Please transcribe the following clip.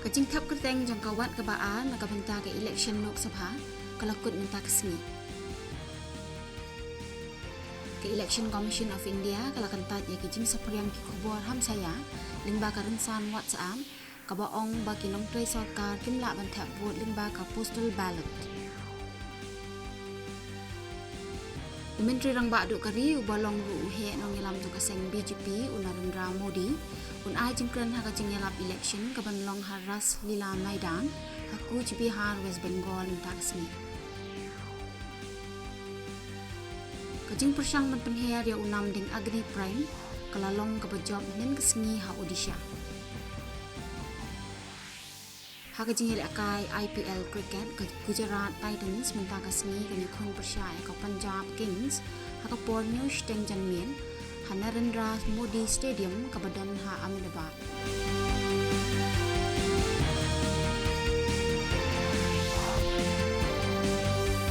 Kajing thap kerteng jang kawat kebaan nakabenta ke election Lok Sabha kalakut menta kesni. Ke Election Commission of India kalakantat ya kajing sapriang ki khobor ham saya lingba karensan WhatsApp kabaong bagi nong tray sarkar kimla ban thap vote lingba ka postal ballot. Menteri rang ba duk kari ubalong ru he nong ngelam tu kaseng BJP Narendra Modi un ai jingkran ha kajing ngelap election kaban long haras lila maidan haku Bihar West Bengal menta kesni. Kajing persang men penher ya unam ding Agni Prime kalalong kabajob nen kesni ha Odisha. Ha kajing hele akai IPL cricket ke Gujarat Titans menta kesni kani khon persyai ka Punjab Kings ha ka Borneo Steng Janmien ha Narendra Modi Stadium ka Badan ha Ahmedabad.